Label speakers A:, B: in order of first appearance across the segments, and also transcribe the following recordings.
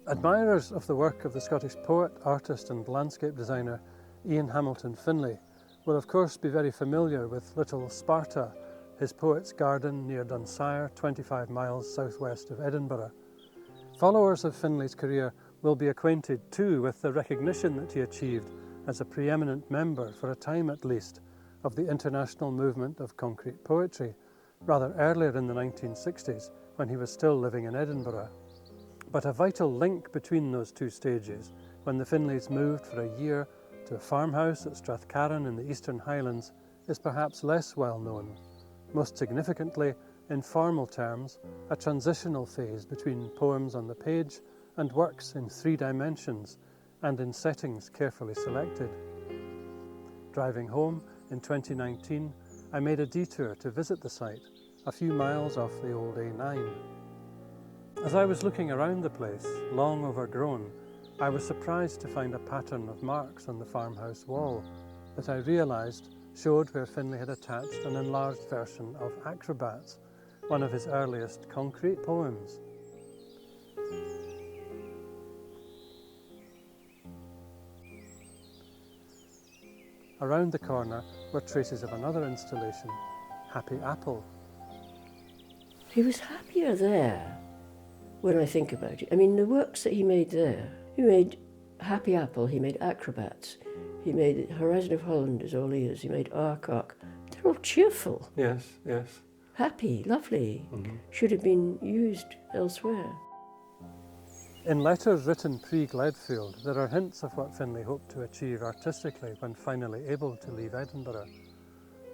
A: Admirers of the work of the Scottish poet, artist and landscape designer Ian Hamilton Finlay will of course be very familiar with Little Sparta, his poet's garden near Dunsire, 25 miles southwest of Edinburgh. Followers of Finlay's career will be acquainted too with the recognition that he achieved as a preeminent member, for a time at least, of the international movement of concrete poetry, rather earlier in the 1960s when he was still living in Edinburgh. But a vital link between those two stages, when the Finlays moved for a year to a farmhouse at Strathcarron in the Eastern Highlands, is perhaps less well known. Most significantly, in formal terms, a transitional phase between poems on the page and works in 3 dimensions and in settings carefully selected. Driving home in 2019, I made a detour to visit the site, a few miles off the old A9. As I was looking around the place, long overgrown, I was surprised to find a pattern of marks on the farmhouse wall that I realised showed where Finlay had attached an enlarged version of Acrobats, one of his earliest concrete poems. Around the corner were traces of another installation, Happy Apple.
B: He was happier there, when I think about it. I mean, the works that he made there, he made Happy Apple, he made Acrobats, he made Horizon of Holland is all ears, he made Arcock. They're all cheerful.
A: Yes, yes.
B: Happy, lovely. Should have been used elsewhere.
A: In letters written pre-Gledfield, there are hints of what Finlay hoped to achieve artistically when finally able to leave Edinburgh.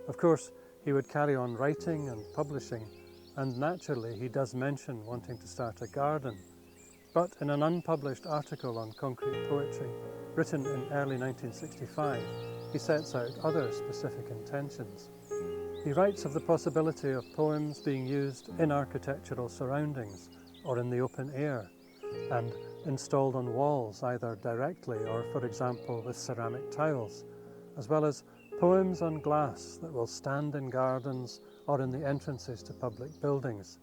A: Of course, he would carry on writing and publishing, and naturally he does mention wanting to start a garden. But in an unpublished article on concrete poetry, written in early 1965, he sets out other specific intentions. He writes of the possibility of poems being used in architectural surroundings or in the open air, and installed on walls either directly or, for example, with ceramic tiles, as well as poems on glass that will stand in gardens or in the entrances to public buildings,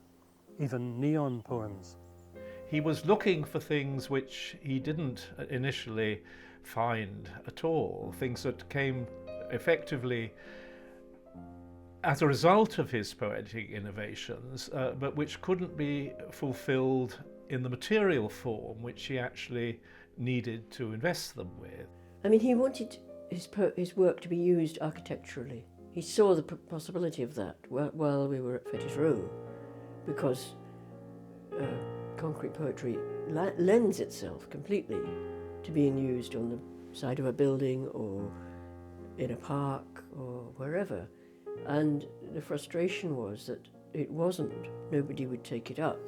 A: even neon poems.
C: He was looking for things which he didn't initially find at all, things that came effectively as a result of his poetic innovations, but which couldn't be fulfilled in the material form which he actually needed to invest them with.
B: I mean, he wanted his work to be used architecturally. He saw the possibility of that while we were at Fetish Row, because concrete poetry lends itself completely to being used on the side of a building or in a park or wherever. And the frustration was that it wasn't. Nobody would take it up.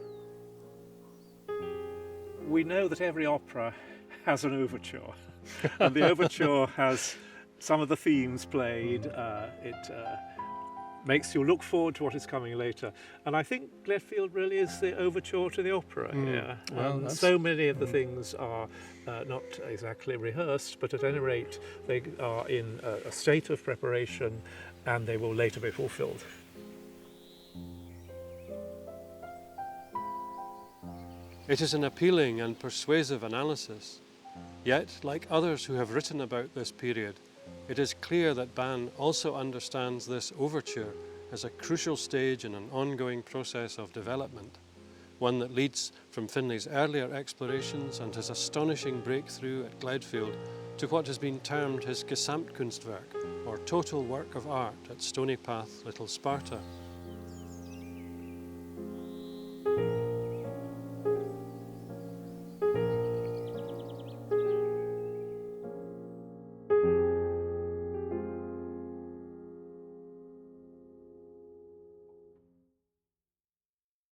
C: We know that every opera has an overture, and the overture has some of the themes played. It makes you look forward to what is coming later. And I think Gledfield really is the overture to the opera here.
A: Well,
C: so many of the things are not exactly rehearsed, but at any rate they are in a state of preparation and they will later be fulfilled.
A: It is an appealing and persuasive analysis. Yet, like others who have written about this period, it is clear that Ban also understands this overture as a crucial stage in an ongoing process of development, one that leads from Finlay's earlier explorations and his astonishing breakthrough at Gledfield to what has been termed his Gesamtkunstwerk, or total work of art at Stoneypath, Little Sparta.